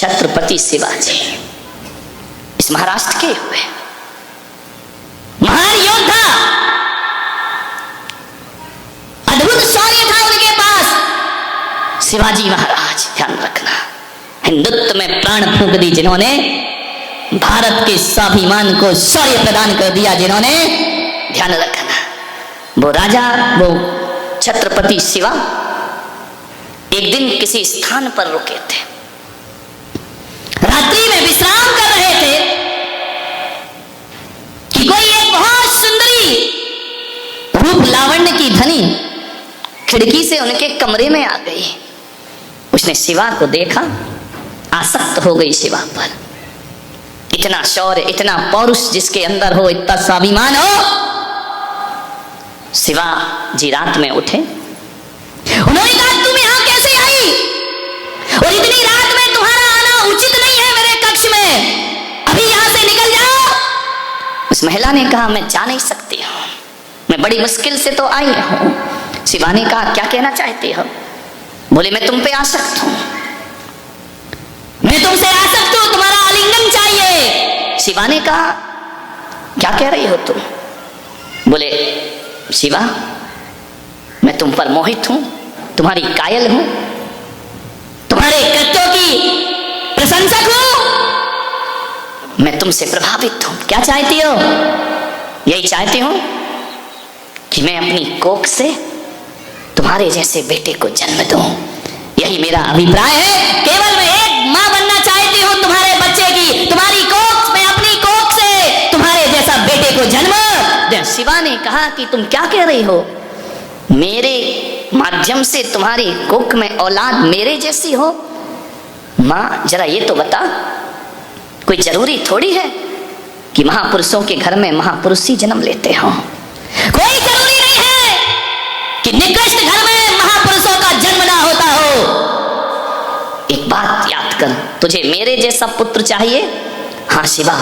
छत्रपति शिवाजी इस महाराष्ट्र के हुए महान योद्धा, अद्भुत शौर्य था उनके पास। शिवाजी महाराज, ध्यान रखना, हिंदुत्व में प्राण फूंक दी जिन्होंने, भारत के स्वाभिमान को शौर्य प्रदान कर दिया जिन्होंने, ध्यान रखना। वो राजा, वो छत्रपति शिवा एक दिन किसी स्थान पर रुके थे, रात्रि में विश्राम कर रहे थे कि कोई एक बहुत सुंदरी रूप लावण्य की धनी खिड़की से उनके कमरे में आ गई। उसने शिवा को देखा, आसक्त हो गई शिवा पर। इतना शौर्य, इतना पौरुष जिसके अंदर हो, इतना स्वाभिमान हो। शिवा जी रात में उठे, उन्होंने कहा तुम यहां कैसे आई, और इतनी रात में तुम्हारा आना उचित नहीं है मेरे कक्ष में, अभी यहां से निकल जाओ। उस महिला ने कहा मैं जा नहीं सकती हूं, मैं बड़ी मुश्किल से तो आई हूं। शिवा ने कहा क्या कहना चाहती हो? बोले मैं तुम पे आसक्त हूं, मैं तुमसे आसक्त हूं, तुम्हारा आलिंगन चाहिए। शिवा ने कहा क्या कह रही हो तुम? बोले शिवा मैं तुम पर मोहित हूं, तुम्हारी कायल हूं, तुम्हारे कृत्यों की प्रशंसक हूं, मैं तुमसे प्रभावित हूं। क्या चाहती हो? यही चाहती हूं कि मैं अपनी कोख से तुम्हारे जैसे बेटे को जन्म दूं, यही मेरा अभिप्राय है। केवल मैं एक मां बनना चाहती हूं तुम्हारे बच्चे की, तुम्हारी कोख में, अपनी कोख से तुम्हारे जैसा बेटे को जन्म। शिवा ने कहा कि तुम क्या कह रही हो, मेरे माध्यम से तुम्हारी कोख में औलाद मेरे जैसी हो? मां जरा ये तो बता, कोई जरूरी थोड़ी है कि महापुरुषों के घर में महापुरुष ही जन्म लेते हो, कोई जरूरी नहीं है कि निकृष्ट घर में महापुरुषों का जन्म ना होता हो। एक बात याद कर, तुझे मेरे जैसा पुत्र चाहिए? हाँ शिवा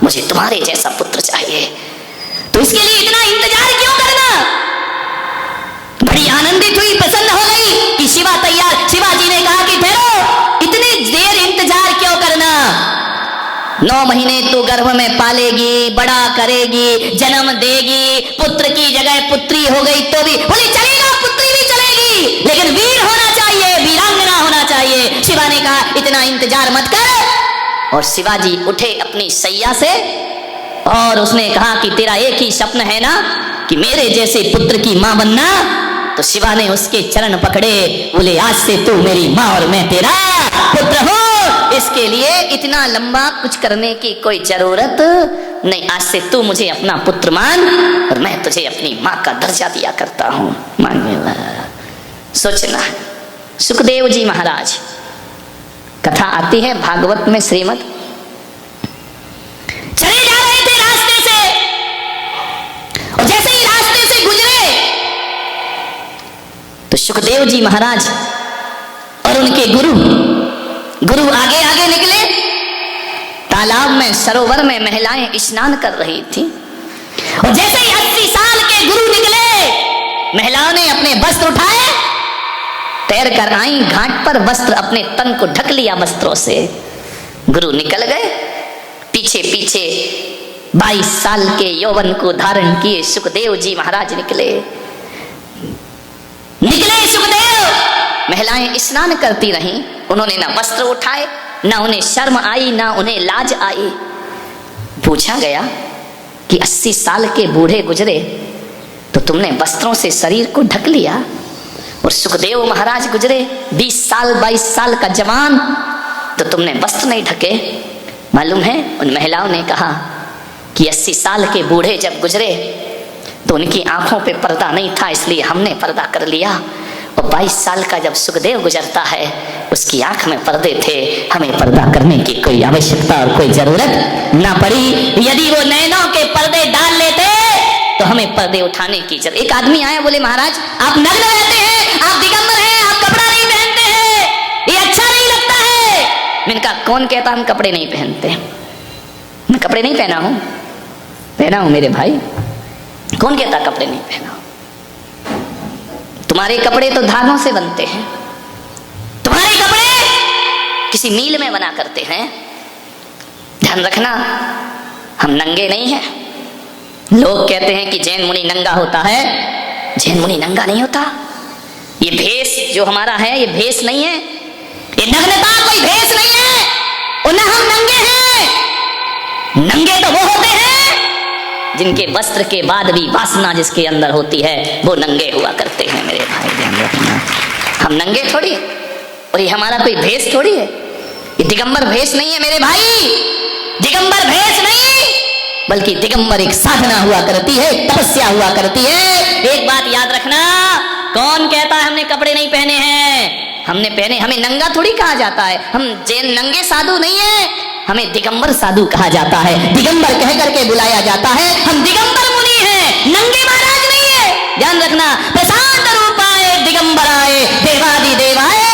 मुझे तुम्हारे जैसा पुत्र चाहिए। तो इसके लिए इतना इंतजार क्यों करना? बड़ी आनंदित हुई, प्रसन्न हो गई कि शिवा तैयार। शिवाजी ने कहा कि ठहरो, इतनी देर इंतजार क्यों करना? 9 महीने तो गर्भ में पालेगी, बड़ा करेगी, जन्म देगी, पुत्र की जगह पुत्री हो गई तो भी बोले चलेगा, पुत्री भी चलेगी, लेकिन वीर होना चाहिए, वीरांगना होना चाहिए। शिवा ने कहा इतना इंतजार मत कर। और शिवाजी उठे अपनी सैया से और उसने कहा कि तेरा एक ही सपना है ना कि मेरे जैसे पुत्र की मां बनना? तो शिवा ने उसके चरण पकड़े, बोले आज से तू मेरी मां और मैं तेरा पुत्र हूं, इसके लिए इतना लंबा कुछ करने की कोई जरूरत नहीं। आज से तू मुझे अपना पुत्र मान और मैं तुझे अपनी मां का दर्जा दिया करता हूं। मांगेला सोचना। सुखदेव जी महाराज, कथा आती है भागवत में, श्रीमद्, चले जा रहे थे रास्ते से, और जैसे ही रास्ते से गुजरे तो सुखदेव जी महाराज और उनके गुरु आगे आगे निकले। तालाब में, सरोवर में महिलाएं स्नान कर रही थी, और जैसे ही 80 साल के गुरु निकले, महिलाओं ने अपने वस्त्र उठाए, तैर कर आई घाट पर, वस्त्र अपने तन को ढक लिया वस्त्रों से। गुरु निकल गए, पीछे पीछे 22 साल के यौवन को धारण किए सुखदेव जी महाराज निकले सुखदेव। महिलाएं स्नान करती रहीं, उन्होंने ना वस्त्र उठाए, ना उन्हें शर्म आई, ना उन्हें लाज आई। पूछा गया कि 80 साल के बूढ़े गुजरे तो तुमने वस्त्रों से शरीर को ढक लिया, और सुखदेव महाराज गुजरे 20 साल 22 साल का जवान, तो तुमने वस्त्र नहीं ढके। मालूम है उन महिलाओं ने कहा कि 80 साल के बूढ़े जब गुजरे तो उनकी आंखों पे पर्दा नहीं था, इसलिए हमने पर्दा कर लिया, और 22 साल का जब सुखदेव गुजरता है उसकी आंख में पर्दे थे, हमें पर्दा करने की कोई आवश्यकता और कोई जरूरत ना पड़ी। यदि वो नैनों के पर्दे डाल लेते तो हमें पर्दे उठाने की जरूरत। एक आदमी आया, बोले महाराज आप नग्न रहते हैं, आप दिगंबर हैं, आप कपड़ा नहीं पहनते हैं, ये अच्छा नहीं लगता है। मैंने कहा कौन कहता हम कपड़े नहीं पहनते? मैं कपड़े नहीं पहना हूं मेरे भाई, कौन कहता कपड़े नहीं पहना? तुम्हारे कपड़े तो धागों से बनते हैं, तुम्हारे कपड़े किसी मील में बना करते हैं। ध्यान रखना, हम नंगे नहीं हैं। लोग कहते हैं कि जैन मुनि नंगा होता है, जैन मुनि नंगा नहीं होता। ये भेष जो हमारा है, ये भेष नहीं है, ये नग्नता कोई भेष नहीं है। और न हम नंगे हैं। नंगे तो वो होते हैं जिनके वस्त्र के बाद भी वासना जिसके अंदर होती है, वो नंगे हुआ करते हैं। मेरे भाई ध्यान रखना, हम नंगे थोड़ी, और ये हमारा कोई भेष थोड़ी है। ये दिगंबर भेष नहीं है मेरे भाई, दिगंबर भेष नहीं, बल्कि दिगंबर एक साधना हुआ करती है, तपस्या हुआ करती है। एक बात याद रखना, कौन कहता है हमने कपड़े नहीं पहने हैं? हमने पहने, हमें नंगा थोड़ी कहा जाता है। हम जैन नंगे साधु नहीं है, हमें दिगंबर साधु कहा जाता है, दिगंबर कह करके बुलाया जाता है। हम दिगंबर मुनि हैं, नंगे महाराज नहीं है। ध्यान रखना, प्रशांत रूपाए दिगंबराए देवादि देवाए।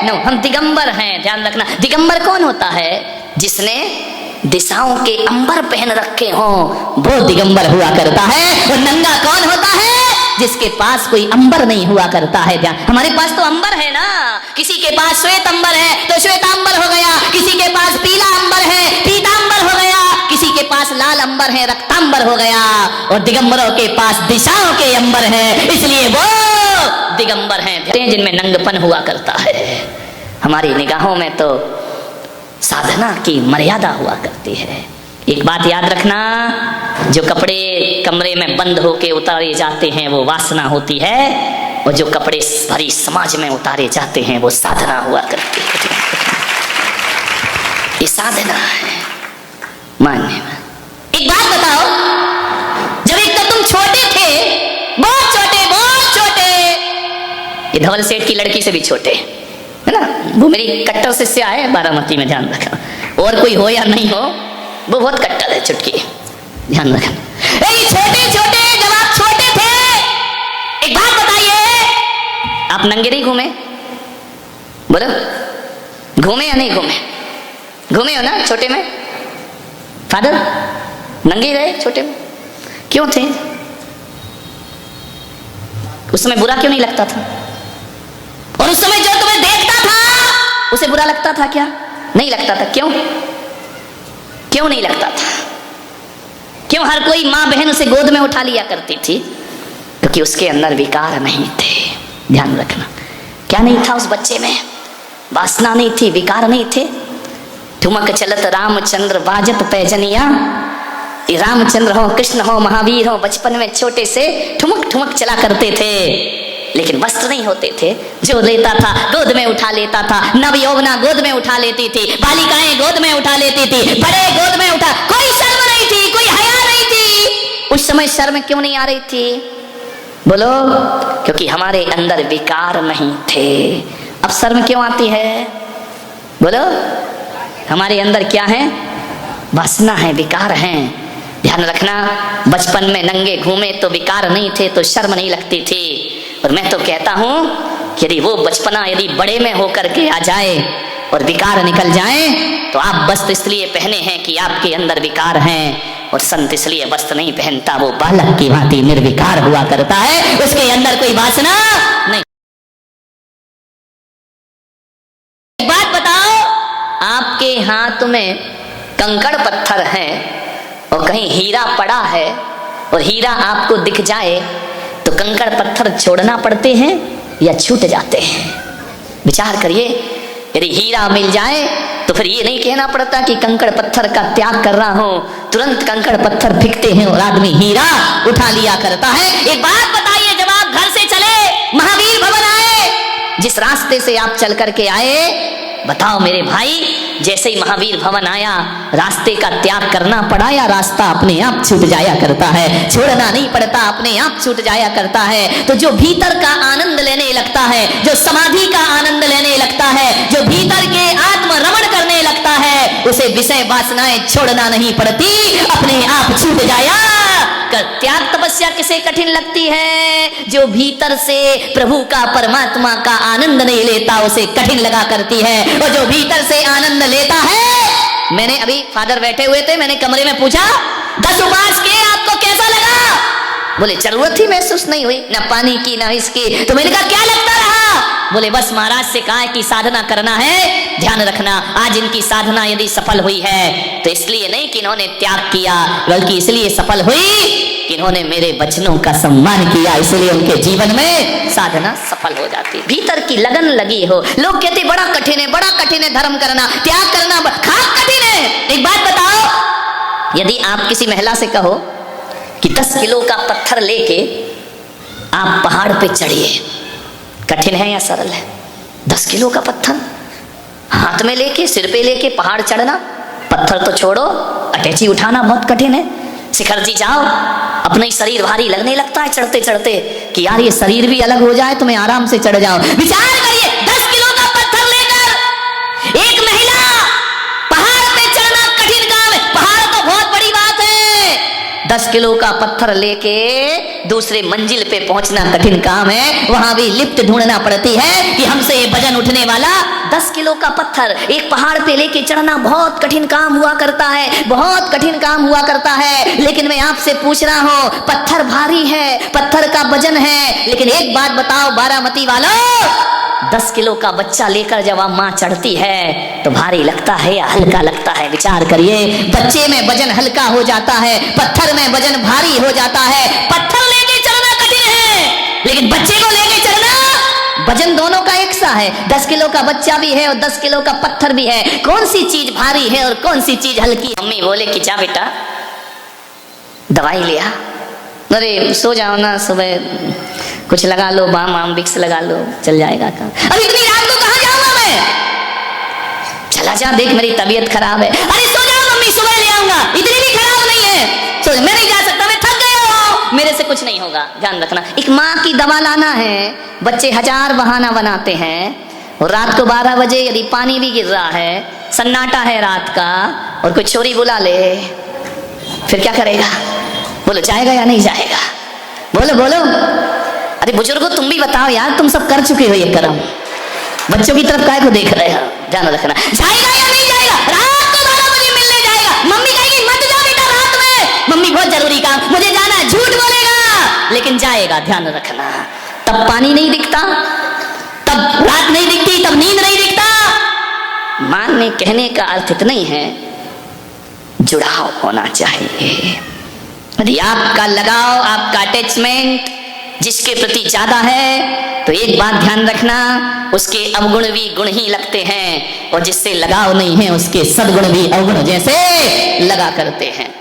नो, हम दिगंबर हैं। ध्यान रखना, दिगंबर कौन होता है? जिसने दिशाओं के अंबर पहन रखे हो, वो दिगंबर हुआ करता है। और नंगा कौन होता है? जिसके पास कोई अंबर नहीं हुआ करता है। ध्यान, हमारे पास तो अंबर है ना, किसी के पास श्वेत अंबर है तो श्वेतांबर हो गया, किसी के पास पीला अंबर है पीतांबर हो गया, किसी के पास लाल अंबर है रक्तांबर हो गया। और दिगंबरों के पास दिशाओं के अंबर है, इसलिए वो दिगंबर हैं जिनमें नंगपन हुआ करता है। हमारी निगाहों में तो साधना की मर्यादा हुआ करती है। एक बात याद रखना, जो कपड़े कमरे में बंद होके उतारे जाते हैं वो वासना होती है, और जो कपड़े भरी समाज में उतारे जाते हैं वो साधना हुआ करती है। ये साधना है मानने में। एक बात बताओ, जब एक तो तुम छोटे थे, बहुत छोटे, बहुत छोटे, ये धवल सेठ की लड़की से भी छोटे है ना, वो मेरी कट्टर शिष्या है बारामती में, ध्यान रखना। और कोई हो या नहीं हो, वो बहुत कट्टर है, चुटकी, ध्यान रखना। छोटे छोटे, जब आप छोटे थे, एक बात बताइए, आप नंगे नहीं घूमे? बोलो, घूमे या नहीं घूमे? घूमे हो ना छोटे में? फादर नंगे रहे छोटे में, क्यों थे? उस समय बुरा क्यों नहीं लगता था? और उस समय जो तुम्हें देखता था उसे बुरा लगता था क्या? नहीं लगता था। क्यों? क्यों नहीं लगता था? क्यों हर कोई माँ बहन उसे गोद में उठा लिया करती थी? क्योंकि उसके अंदर विकार नहीं थे। ध्यान रखना, क्या नहीं था उस बच्चे में? वासना नहीं थी, विकार नहीं थे। ठुमक चलत रामचंद्र बाजत पैजनिया। रामचंद्र हो, कृष्ण हो, महावीर हो, बचपन में छोटे से ठुमक ठुमक चला करते थे, लेकिन वस्त्र नहीं होते थे। जो लेता था गोद में उठा लेता था। नव यौवना गोद में उठा लेती थी, बालिकाएं गोद में उठा लेती थी, बड़े गोद में उठा। कोई शर्म नहीं थी, कोई हया नहीं थी। उस समय शर्म क्यों नहीं आ रही थी? बोलो, क्योंकि हमारे अंदर विकार नहीं थे। अब शर्म क्यों आती है? बोलो, हमारे अंदर क्या है? वासना है, विकार है। ध्यान रखना, बचपन में नंगे घूमे तो विकार नहीं थे, तो शर्म नहीं लगती थी। और मैं तो कहता हूं कि यदि वो बचपना यदि बड़े में होकर के आ जाए और विकार निकल जाए, तो आप वस्त्र इसलिए पहने हैं कि आपके अंदर विकार हैं, और संत इसलिए वस्त्र नहीं पहनता, वो बालक की भांति निर्विकार हुआ करता है, उसके अंदर कोई वासना नहीं। एक बात बताओ, आपके हाथ में कंकड़ पत्थर है और कहीं हीरा पड़ा है, और हीरा आपको दिख जाए तो कंकड़ पत्थर छोड़ना पड़ते हैं या छूट जाते हैं? विचार करिए। यदि हीरा मिल जाए तो फिर ये नहीं कहना पड़ता कि कंकड़ पत्थर का त्याग कर रहा हूं, तुरंत कंकड़ पत्थर फेंकते हैं और आदमी हीरा उठा लिया करता है। एक बात बताइए, जब आप घर से चले, महावीर भवन आए, जिस रास्ते से आप चल करके आए, बताओ मेरे भाई, जैसे ही महावीर भवन आया, रास्ते का त्याग करना पड़ा या रास्ता अपने आप छूट जाया करता है? छोड़ना नहीं पड़ता, अपने आप छूट जाया करता है। तो जो भीतर का आनंद लेने लगता है, जो समाधि का आनंद लेने लगता है, जो भीतर के आत्म रमण करने लगता है, उसे विषय वासनाएं छोड़ना नहीं पड़ती, अपने आप छूट जाया। त्याग तपस्या किसे कठिन लगती है? जो भीतर से प्रभु का, परमात्मा का आनंद नहीं लेता, उसे कठिन लगा करती है। और जो भीतर से आनंद लेता है, मैंने अभी फादर बैठे हुए थे, मैंने कमरे में पूछा 10 उपवास किए, आपको कैसा लगा? बोले जरूरत ही महसूस नहीं हुई, ना पानी की ना इसकी। तो मैंने कहा क्या लगता रहा? बोले बस महाराज से कहा है कि साधना करना है, ध्यान रखना आज इनकी साधना यदि सफल हुई है तो इसलिए नहीं कि इन्होंने त्याग किया, बल्कि इसलिए सफल हुई कि इन्होंने मेरे वचनों का सम्मान किया, इसलिए उनके जीवन में साधना सफल हो जाती। भीतर की लगन लगी हो। लोग कहते बड़ा कठिन है, बड़ा कठिन है धर्म करना, त्याग करना खास कठिन है। एक बात बताओ, यदि आप किसी महिला से कहो कि 10 किलो का पत्थर लेके आप पहाड़ पे चढ़िए, कठिन है या सरल है? 10 किलो का पत्थर हाथ में लेके सिर पे लेके पहाड़ चढ़ना, पत्थर तो छोड़ो अटैची उठाना बहुत कठिन है। शिखर जी जाओ, अपना ही शरीर भारी लगने लगता है चढ़ते चढ़ते कि यार ये शरीर भी अलग हो जाए तो मैं आराम से चढ़ जाऊं। विचार करिए 10 किलो का पत्थर लेकर एक महिला पहाड़ पे चढ़ना कठिन काम है। पहाड़ तो बहुत बड़ी बात है, 10 किलो का पत्थर लेके दूसरे मंजिल पे पहुंचना कठिन काम है। वहां भी लिफ्ट ढूंढना पड़ती है कि हमसे ये वजन उठने वाला 10 किलो का पत्थर एक पहाड़ पे लेके चढ़ना बहुत कठिन काम हुआ करता है, बहुत कठिन काम हुआ करता है। लेकिन मैं आपसे पूछ रहा हूं, पत्थर भारी है, पत्थर का वजन है, लेकिन एक बात बताओ बारामती वालों, 10 किलो का बच्चा लेकर जब माँ चढ़ती है तो भारी लगता है या हल्का लगता है? विचार करिए। बच्चे में वजन हल्का हो जाता है, पत्थर में वजन भारी हो जाता है। पत्थर लेके चढ़ना कठिन है, लेकिन बच्चे को लेके चढ़ना वजन दोनों का एक सा है। 10 किलो का बच्चा भी है और 10 किलो का पत्थर भी है। कौन सी चीज भारी है और कौन सी चीज हल्की? मम्मी बोले कि जा बेटा दवाई लिया, अरे सो जाओ ना, सुबह कुछ लगा लो, बाम आम विक्स लगा लो, चल जाएगा काम। अब इतनी रात को कहां जाऊंगा मैं? चला जा, देख मेरी तबीयत खराब है। अरे सो जाओ मम्मी, सुबह ले आऊंगा, इतनी भी खराब नहीं है, सो मैं नहीं जा सकता, मैं थक गया हूं, मेरे से कुछ नहीं होगा। ध्यान रखना, एक माँ की दवा लाना है। बच्चे 1000 बहाना बनाते हैं और रात को 12 बजे यदि पानी भी गिर रहा है, सन्नाटा है रात का और कोई चोरी बुला ले, फिर क्या करेगा? बोलो जाएगा या नहीं जाएगा? बोलो बोलो। अरे बुजुर्गो तुम भी बताओ यार, तुम सब कर चुके हो ये कर्म, बच्चों की तरफ काहे को देख रहे हो? ध्यान रखना, जाएगा या नहीं जाएगा? रात को 12 बजे मिलने जाएगा। मम्मी कहेगी मत जा बेटा रात में, मम्मी बहुत जरूरी काम, मुझे जाना है, झूठ बोलेगा लेकिन जाएगा। ध्यान रखना, तब पानी नहीं दिखता, तब रात नहीं दिखती, तब नींद नहीं दिखता। मानने कहने का अर्थ इतना ही है, जुड़ाव होना चाहिए। यदि आपका लगाव, आपका अटैचमेंट जिसके प्रति ज्यादा है तो एक बात ध्यान रखना, उसके अवगुण भी गुण ही लगते हैं, और जिससे लगाव नहीं है उसके सद्गुण भी अवगुण जैसे लगा करते हैं।